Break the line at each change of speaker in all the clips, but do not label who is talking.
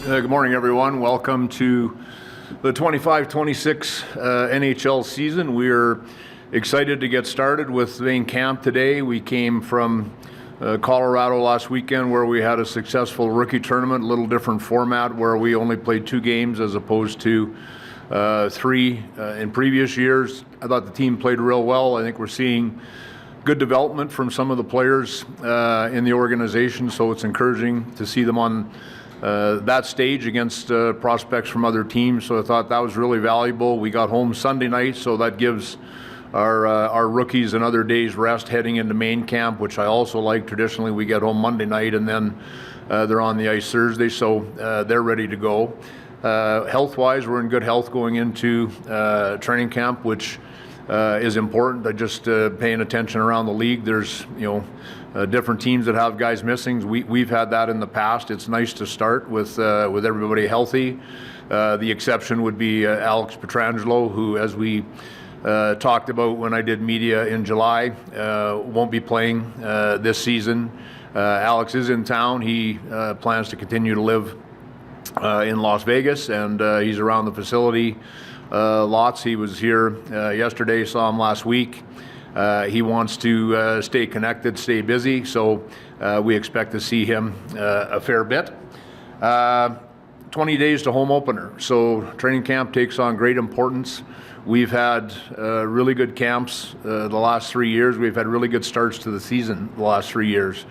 Good morning, everyone. Welcome to the 25-26 NHL season. We're excited to get started with main camp today. We came from Colorado last weekend where we had a successful rookie tournament, a little different format where we only played 2 games as opposed to 3 in previous years. I thought the team played real well. I think we're seeing good development from some of the players in the organization, so it's encouraging to see them on that stage against prospects from other teams. So I thought that was really valuable. We got home Sunday night, so that gives our rookies another day's rest heading into main camp, which I also like. Traditionally, we get home Monday night and then they're on the ice Thursday, so they're ready to go. Health-wise, we're in good health going into training camp, which is important. Just paying attention around the league. There's different teams that have guys missing. We've had that in the past. It's nice to start with everybody healthy. The exception would be Alex Pietrangelo, who, as we talked about when I did media in July, won't be playing this season. Alex is in town. He plans to continue to live in Las Vegas, and he's around the facility lots. He was here yesterday, saw him last week. He wants to stay connected, stay busy, so we expect to see him a fair bit. 20 days to home opener, so training camp takes on great importance. We've had really good camps the last 3 years. We've had really good starts to the season the last 3 years.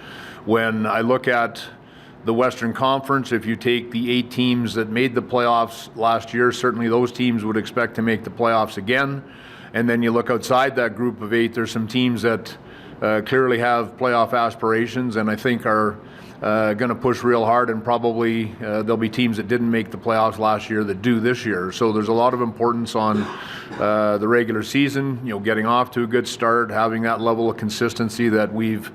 When I look at the Western Conference, if you take the 8 teams that made the playoffs last year, certainly those teams would expect to make the playoffs again. And then you look outside that group of 8, there's some teams that clearly have playoff aspirations and I think are going to push real hard, and probably there'll be teams that didn't make the playoffs last year that do this year. So there's a lot of importance on the regular season, getting off to a good start, having that level of consistency that we've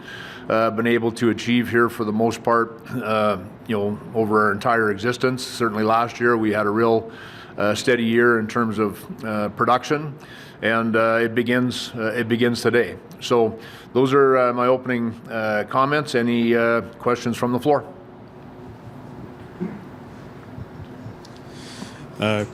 been able to achieve here for the most part, over our entire existence. Certainly last year we had a real steady year in terms of production, and it begins today. So those are my opening comments. Any questions from the floor?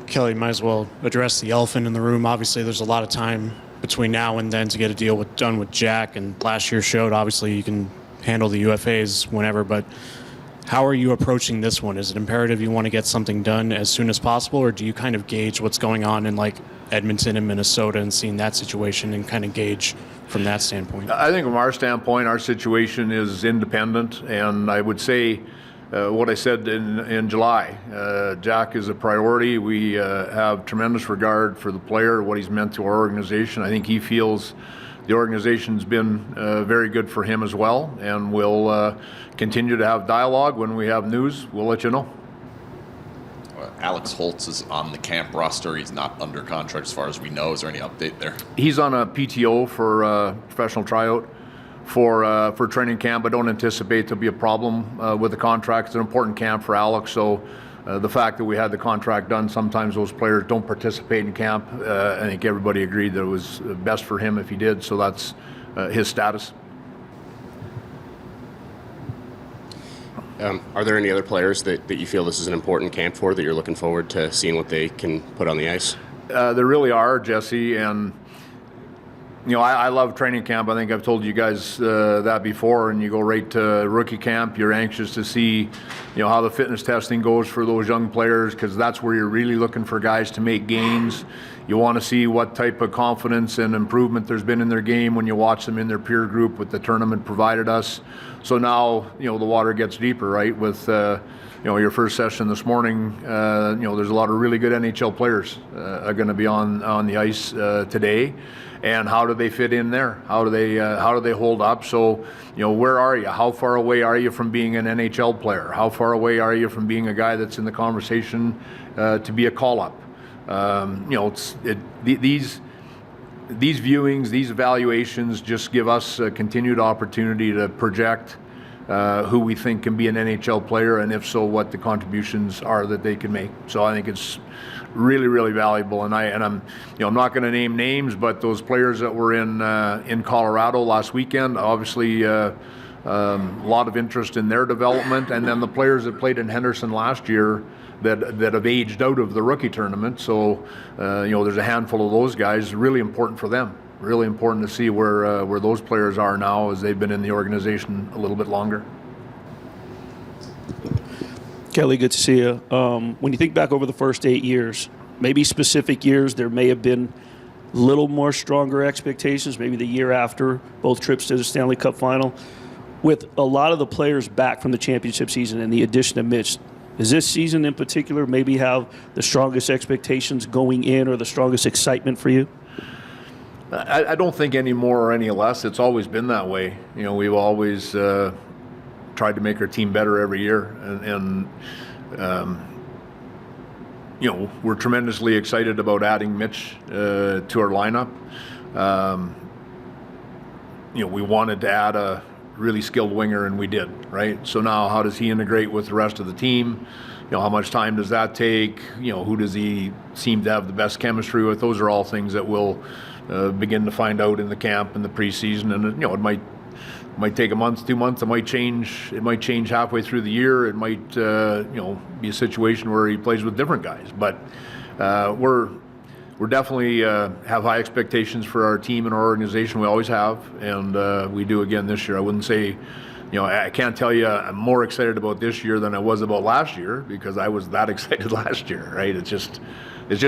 Kelly, might as well address the elephant in the room. Obviously, there's a lot of time between now and then to get a deal done with Jack, and last year showed obviously you can handle the UFAs whenever, but how are you approaching this one? Is it imperative you want to get something done as soon as possible, or do you kind of gauge what's going on in like Edmonton and Minnesota and seeing that situation and kind of gauge from that standpoint?
I think from our standpoint, our situation is independent, and I would say what I said in July. Jack is a priority. We have tremendous regard for the player, what he's meant to our organization. I think he feels the organization's been very good for him as well, and we'll continue to have dialogue. When we have news, we'll let you know.
Alex Holtz is on the camp roster. He's not under contract as far as we know. Is there any update there?
He's on a PTO for professional tryout for training camp. I don't anticipate there'll be a problem with the contract. It's an important camp for Alex, so the fact that we had the contract done, sometimes those players don't participate in camp. I think everybody agreed that it was best for him if he did, so that's his status.
Are there any other players that you feel this is an important camp for, that you're looking forward to seeing what they can put on the ice?
There really are, Jesse, and I love training camp. I think I've told you guys that before, and you go right to rookie camp. You're anxious to see how the fitness testing goes for those young players, because that's where you're really looking for guys to make gains. You want to see what type of confidence and improvement there's been in their game when you watch them in their peer group, what the tournament provided us. So now, the water gets deeper, right? With, your first session this morning, there's a lot of really good NHL players are going to be on the ice today. And how do they fit in there? How do they hold up? So, where are you? How far away are you from being an NHL player? How far away are you from being a guy that's in the conversation to be a call-up? These viewings, these evaluations just give us a continued opportunity to project who we think can be an NHL player, and if so, what the contributions are that they can make. So I think it's really, really valuable. And I'm not going to name names, but those players that were in Colorado last weekend, obviously A lot of interest in their development, and then the players that played in Henderson last year that have aged out of the rookie tournament. So, there's a handful of those guys. Really important for them. Really important to see where those players are now as they've been in the organization a little bit longer.
Kelly, good to see you. When you think back over the first 8 years, maybe specific years, there may have been a little more stronger expectations, maybe the year after both trips to the Stanley Cup final. With a lot of the players back from the championship season and the addition of Mitch, does this season in particular maybe have the strongest expectations going in or the strongest excitement for you?
I don't think any more or any less. It's always been that way. We've always tried to make our team better every year, and we're tremendously excited about adding Mitch to our lineup. We wanted to add a really skilled winger, and we did, right? So now how does he integrate with the rest of the team? How much time does that take? Who does he seem to have the best chemistry with? Those are all things that we'll begin to find out in the camp and the preseason, and it might take a month, 2 months. It might change halfway through the year. It might be a situation where he plays with different guys. But we're definitely have high expectations for our team and our organization. We always have, and we do again this year. I wouldn't say, I can't tell you I'm more excited about this year than I was about last year, because I was that excited last year, right? It's just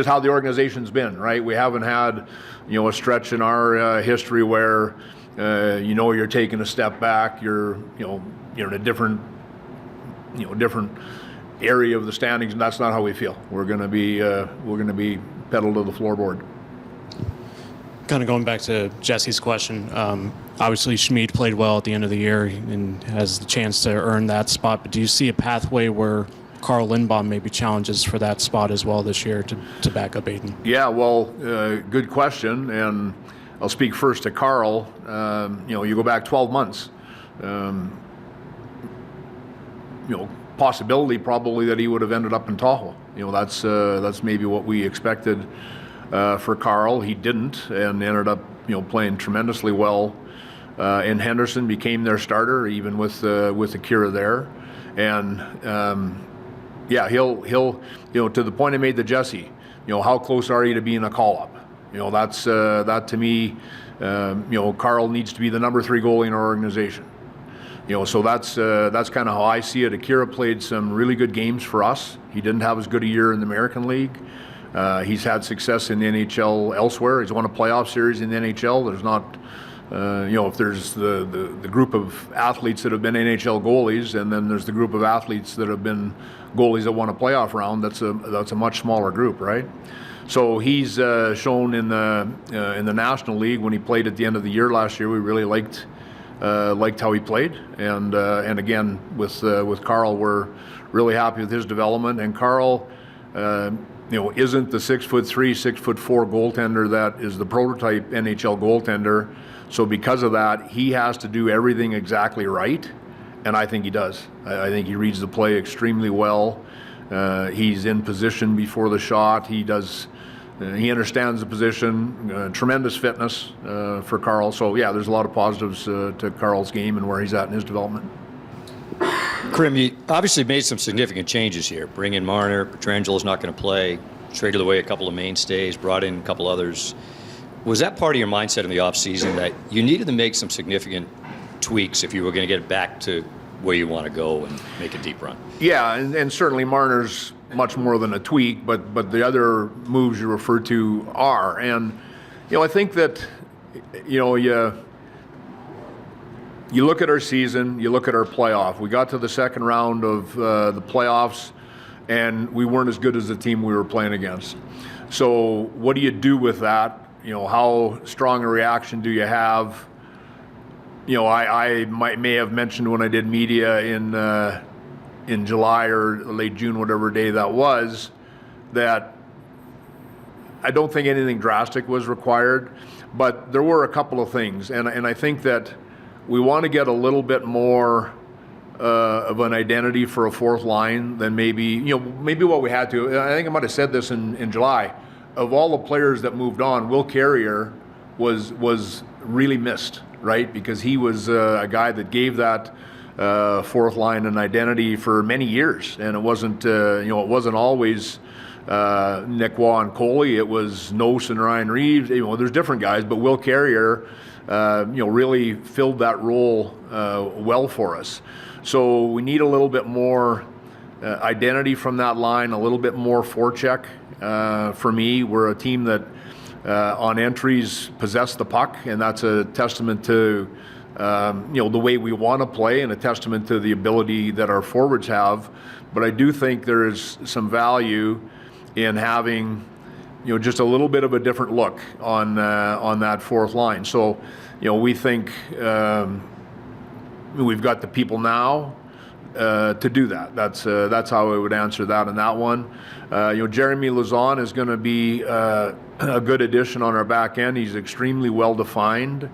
how the organization's been, right? We haven't had, a stretch in our history where, you're taking a step back. You're in a different area of the standings, and that's not how we feel. We're going to be pedal to the floorboard.
Kind of going back to Jesse's question, obviously Schmid played well at the end of the year and has the chance to earn that spot, but do you see a pathway where Carl Lindbaum maybe challenges for that spot as well this year to back up Aiden? Yeah,
well, good question, and I'll speak first to Carl. You go back 12 months, possibility probably that he would have ended up in Tahoe. That's maybe what we expected for Carl. He didn't, and ended up playing tremendously well in Henderson. Became their starter even with Akira there, and he'll to the point I made to Jesse. How close are you to being a call up? That to me. Carl needs to be the number 3 goalie in our organization. So that's kind of how I see it. Akira played some really good games for us. He didn't have as good a year in the American League. He's had success in the NHL elsewhere. He's won a playoff series in the NHL. There's not, if there's the group of athletes that have been NHL goalies, and then there's the group of athletes that have been goalies that won a playoff round. That's a much smaller group, right? So he's shown in the National League when he played at the end of the year last year. We really liked how he played, and again with Carl, we're really happy with his development. And Carl, isn't the 6'3", 6'4" goaltender that is the prototype NHL goaltender. So because of that, he has to do everything exactly right, and I think he does. I think he reads the play extremely well. He's in position before the shot. He does. He understands the position. Tremendous fitness for Carl. So yeah, there's a lot of positives to Carl's game and where he's at in his development.
Krim, you obviously made some significant changes here. Bring in Marner, Petrangelo's not going to play, traded away a couple of mainstays, brought in a couple others. Was that part of your mindset in the offseason that you needed to make some significant tweaks if you were going to get back to where you want to go and make a deep run? Yeah,
and certainly Marner's much more than a tweak, but the other moves you refer to are. And, I think that, you look at our season, you look at our playoff. We got to the second round of the playoffs, and we weren't as good as the team we were playing against. So what do you do with that? How strong a reaction do you have? I may have mentioned when I did media in July or late June, whatever day that was, that I don't think anything drastic was required, but there were a couple of things, and I think that we want to get a little bit more of an identity for a fourth line than maybe what we had to. I think I might have said this in July. Of all the players that moved on, Will Carrier was really missed, right? Because he was a guy that gave that fourth line an identity for many years, and it wasn't it wasn't always Nick Waugh and Coley. It was Nose and Ryan Reeves. There's different guys, but Will Carrier really filled that role well for us. So we need a little bit more identity from that line, a little bit more forecheck. For me, we're a team that on entries possess the puck, and that's a testament to the way we want to play, and a testament to the ability that our forwards have. But I do think there is some value in having just a little bit of a different look on that fourth line. So we think we've got the people now to do that. That's how I would answer that on that one. Jeremy Lauzon is going to be a good addition on our back end. He's extremely well defined.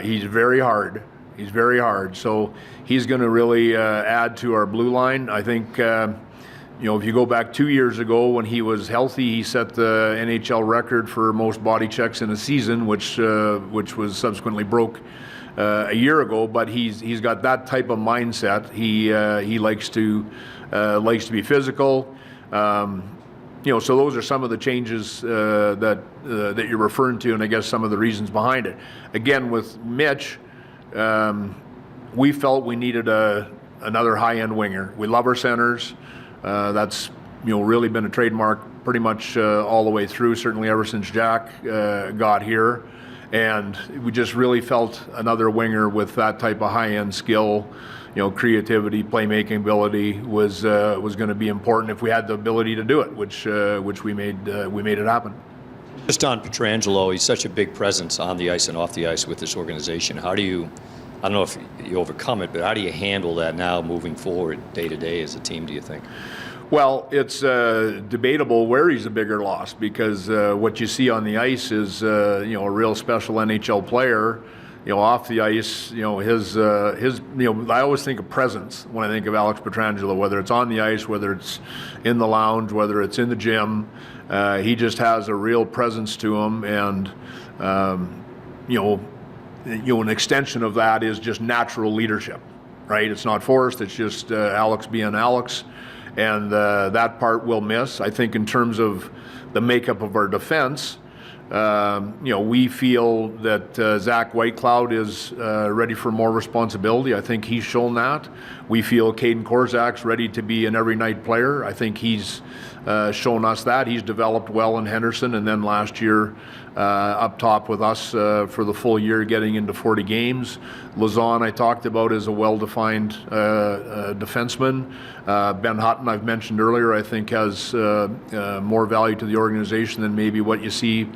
He's very hard. So he's going to really add to our blue line. I think if you go back 2 years ago when he was healthy, he set the NHL record for most body checks in a season, which was subsequently broke a year ago. But he's got that type of mindset. He likes to be physical. So those are some of the changes that you're referring to, and I guess some of the reasons behind it. Again, with Mitch, we felt we needed another high-end winger. We love our centers. That's really been a trademark pretty much all the way through, certainly ever since Jack got here. And we just really felt another winger with that type of high-end skill, creativity, playmaking ability was going to be important if we had the ability to do it, which we made it happen.
Just on Pietrangelo, he's such a big presence on the ice and off the ice with this organization. How do you, I don't know if you overcome it, but how do you handle that now moving forward day to day as a team, do you think?
Well, it's debatable where he's a bigger loss, because what you see on the ice is a real special NHL player. Off the ice, his I always think of presence when I think of Alex Pietrangelo, whether it's on the ice, whether it's in the lounge, whether it's in the gym. He just has a real presence to him, and an extension of that is just natural leadership, right? It's not forced. It's just Alex being Alex, and that part we'll miss. I think in terms of the makeup of our defense, we feel that Zach Whitecloud is ready for more responsibility. I think he's shown that. We feel Caden Korzak's ready to be an every night player. I think he's shown us that. He's developed well in Henderson, and then last year up top with us for the full year, getting into 40 games. Lauzon, I talked about, is a well-defined defenseman. Ben Hutton, I've mentioned earlier, I think has more value to the organization than maybe what you see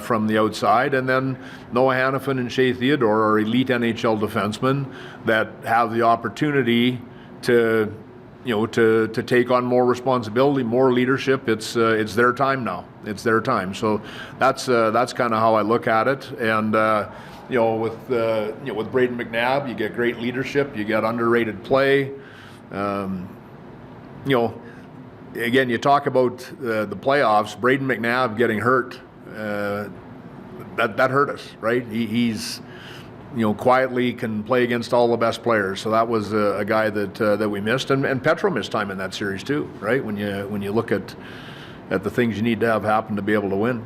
from the outside. And then Noah Hannafin and Shea Theodore are elite NHL defensemen that have the opportunity to take on more responsibility, more leadership. It's their time now. It's their time. So that's kind of how I look at it. And with Braden McNabb, you get great leadership. You get underrated play. Again, you talk about the playoffs. Braden McNabb getting hurt. That hurt us, right? He's quietly can play against all the best players. So that was a guy that we missed, and Petro missed time in that series too, right? When you look at the things you need to have happen to be able to win.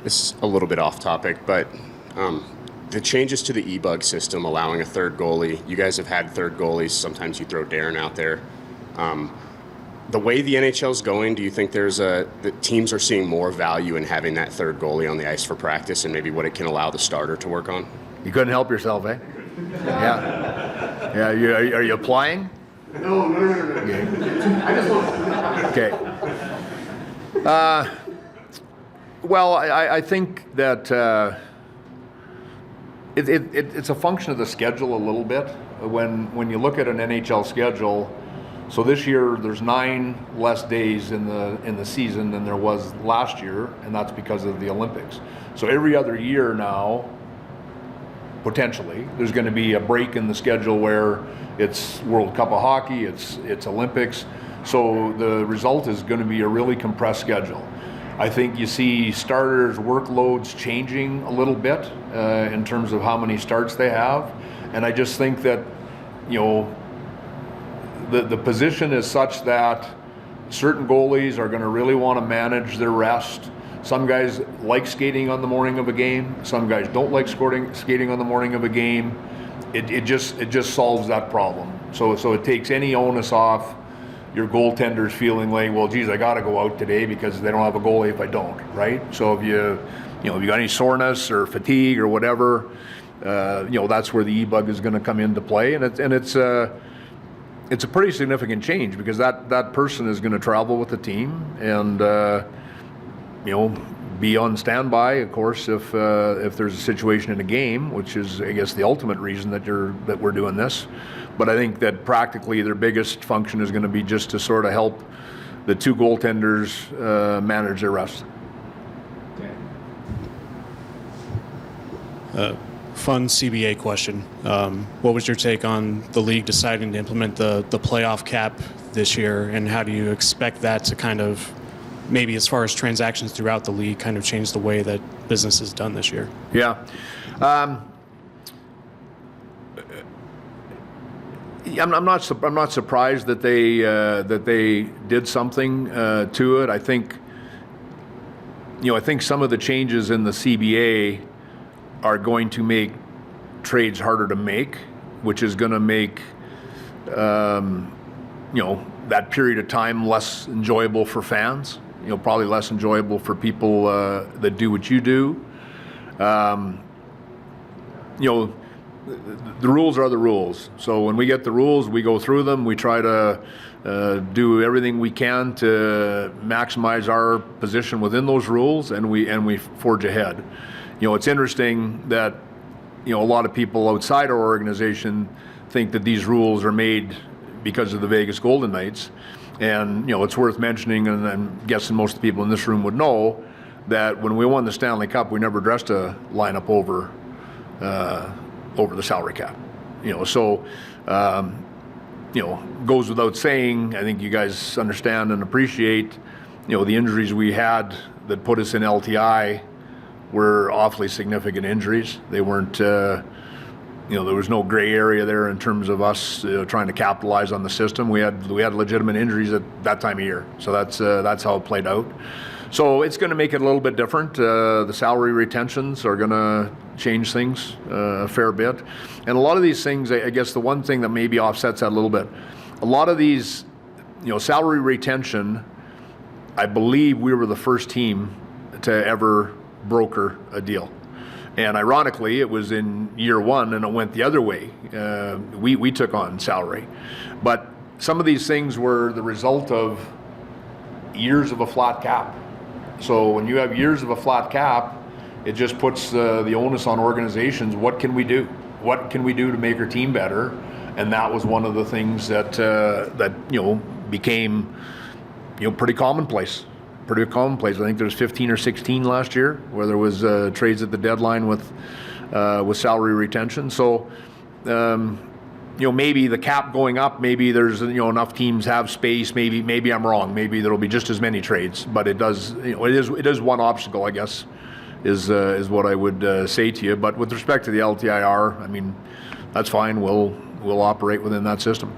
This is a little bit off topic, but the changes to the e-bug system, allowing a third goalie. You guys have had third goalies. Sometimes you throw Darren out there. The way the NHL is going, do you think the teams are seeing more value in having that third goalie on the ice for practice, and maybe what it can allow the starter to work on?
You couldn't help yourself, eh? Yeah. Are you applying?
No. I just want.
Okay. Well, I think that it's a function of the schedule a little bit. When you look at an NHL schedule, so this year there's 9 less days in the season than there was last year, and that's because of the Olympics. So every other year now, potentially, there's going to be a break in the schedule where it's World Cup of Hockey, it's Olympics. So the result is going to be a really compressed schedule. I think you see starters' workloads changing a little bit in terms of how many starts they have. And I just think that, the position is such that certain goalies are going to really want to manage their rest. Some guys like skating on the morning of a game. Some guys don't like skating on the morning of a game. It just solves that problem. So it takes any onus off your goaltenders feeling like, well, geez, I got to go out today because they don't have a goalie if I don't, right? So if you got any soreness or fatigue or whatever, that's where the e-bug is going to come into play, and it's a pretty significant change because that person is going to travel with the team and be on standby, of course, if there's a situation in a game, which is, I guess, the ultimate reason that we're doing this. But I think that practically their biggest function is going to be just to sort of help the two goaltenders manage their rest.
Fun CBA question. What was your take on the league deciding to implement the playoff cap this year, and how do you expect that to kind of, maybe as far as transactions throughout the league, kind of change the way that business is done this year?
Yeah. I'm not surprised that they did something to it. I think some of the changes in the CBA are going to make trades harder to make, which is going to make that period of time less enjoyable for fans. Probably less enjoyable for people that do what you do. The rules are the rules. So when we get the rules, we go through them. We try to do everything we can to maximize our position within those rules, and we forge ahead. It's interesting that a lot of people outside our organization think that these rules are made because of the Vegas Golden Knights, and it's worth mentioning, and I'm guessing most of the people in this room would know that when we won the Stanley Cup, we never addressed a lineup over the salary cap. Goes without saying. I think you guys understand and appreciate, the injuries we had that put us in LTI were awfully significant injuries. They weren't, there was no gray area there in terms of us trying to capitalize on the system. We had legitimate injuries at that time of year. So that's how it played out. So it's going to make it a little bit different. The salary retentions are going to change things a fair bit. And a lot of these things, I guess the one thing that maybe offsets that a little bit, a lot of these, salary retention, I believe we were the first team to ever broker a deal. And ironically, it was in year one and it went the other way. We took on salary. But some of these things were the result of years of a flat cap. So when you have years of a flat cap, it just puts the onus on organizations. What can we do? What can we do to make our team better? And that was one of the things that became pretty commonplace. I think there's 15 or 16 last year where there was trades at the deadline with salary retention. So maybe the cap going up, maybe there's enough teams have space. Maybe I'm wrong. Maybe there'll be just as many trades. But it does it is one obstacle, I guess, is what I would say to you. But with respect to the LTIR, I mean, that's fine. We'll operate within that system.